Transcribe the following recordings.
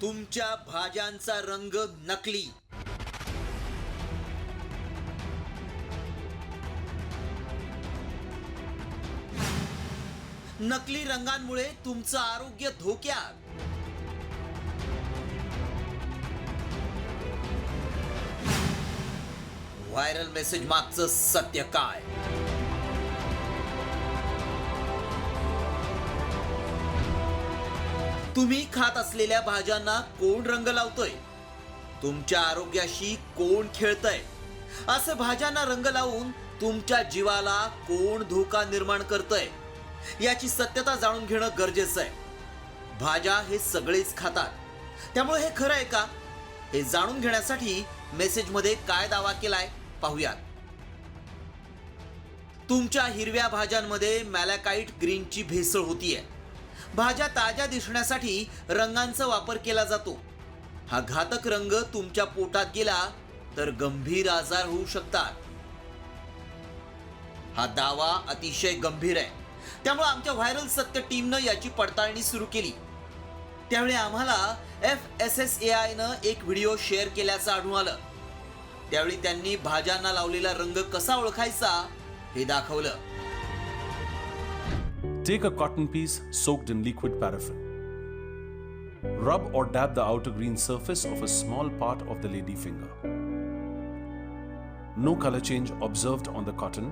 तुमच्या भाज्यांचा रंग नकली. नकली रंगांमुळे तुमचं आरोग्य धोक्यात. व्हायरल मेसेज मागचं सत्य काय? तुम्ही खात असलेल्या भाज्यांना कोण रंग लावतोय? तुमच्या आरोग्याशी कोण खेळतय? असे भाज्यांना रंग लावून तुमच्या जीवाला कोण धोका निर्माण करतय? याची सत्यता जाणून घेणं गरजेचं आहे. भाज्या हे सगळेच खातात, त्यामुळे हे खरं आहे का हे जाणून घेण्यासाठी मेसेजमध्ये काय दावा केलाय पाहूयात. तुमच्या हिरव्या भाज्यांमध्ये मॅलाकाइट ग्रीनची भेसळ होतीये. भाज्या ताज्या दिसण्यासाठी रंगांचा वापर केला जातो. हा घातक रंग तुमच्या पोटात गेला तर गंभीर आजार होऊ शकतात. हा दावा अतिशय गंभीर आहे. त्यामुळे आमच्या व्हायरल सत्य टीमनं याची पडताळणी सुरू केली. त्यावेळी आम्हाला FSSAI नं एक व्हिडिओ शेअर केल्याचं आढळून आलं. त्यावेळी त्यांनी भाज्यांना लावलेला रंग कसा ओळखायचा हे दाखवलं. Take a cotton piece soaked in liquid paraffin. Rub or dab the outer green surface of a small part of the lady finger. No color change observed on the cotton.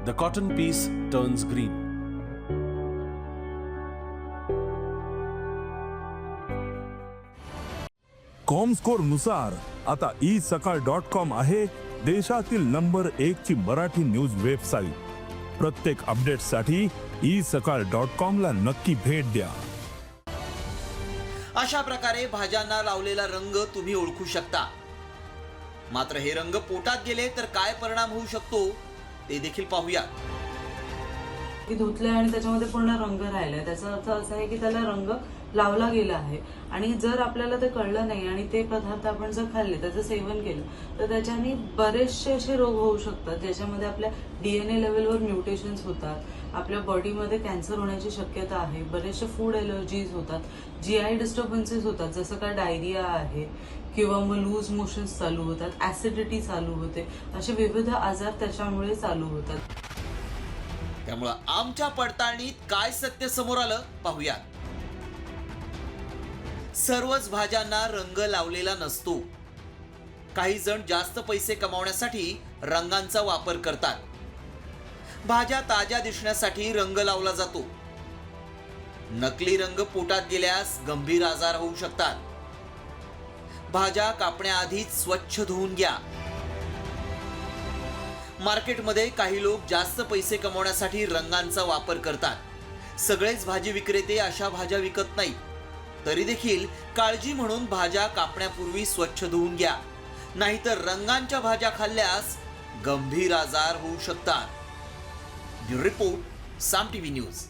The cotton piece turns green. Comscore नुसार आता isakal.com आहे देशातील number 1 ची Marathi news website. प्रत्येक अपडेटसाठी isakal.com ला नक्की भेट द्या. अशा प्रकारे भाज्यांना लावलेला रंग तुम्ही ओळखू शकता. मात्र हे रंग पोटात गेले तर काय परिणाम होऊ शकतो ते देखील पाहूया. की धुतलंय आणि त्याच्यामध्ये पूर्ण रंग राहिलाय, त्याचा अर्थ असा आहे की त्याला रंग लावला गेला आहे. आणि जर आपल्याला ते कळलं नाही आणि ते पदार्थ आपण जर खाल्ले, त्याचं सेवन केलं, तर त्याच्याने बरेचसे असे रोग होऊ शकतात ज्याच्यामध्ये आपल्या DNA लेवलवर म्युटेशन्स होतात, आपल्या बॉडीमध्ये कॅन्सर होण्याची शक्यता आहे, बरेचसे फूड एलर्जीज होतात, GI डिस्टर्बन्सेस होतात, जसं का डायरिया आहे किंवा मग लूज मोशन्स चालू होतात, ऍसिडिटी चालू होते, असे विविध आजार त्याच्यामुळे चालू होतात. त्यामुळं आमच्या पडताळणीत काय सत्य समोर आलं पाहूया. सर्वच भाज्यांना रंग लावलेला नसतो. काही जण जास्त पैसे कमावण्यासाठी रंगांचा वापर करतात. भाज्या ताज्या दिसण्यासाठी रंग लावला जातो. नकली रंग पोटात गेल्यास गंभीर आजार होऊ शकतात. भाज्या कापण्याआधीच स्वच्छ धुवून घ्या. मार्केटमध्ये काही लोक जास्त पैसे कमवण्यासाठी रंगांचा वापर करतात. सगळेच भाजी विक्रेते अशा भाज्या विकत नाहीत. तरी देखील काळजी म्हणून भाज्या कापण्यापूर्वी स्वच्छ धुवून घ्या, नाहीतर रंगांच्या भाज्या खाल्ल्यास गंभीर आजार होऊ शकतात. ब्युरो रिपोर्ट, साम TV न्यूज.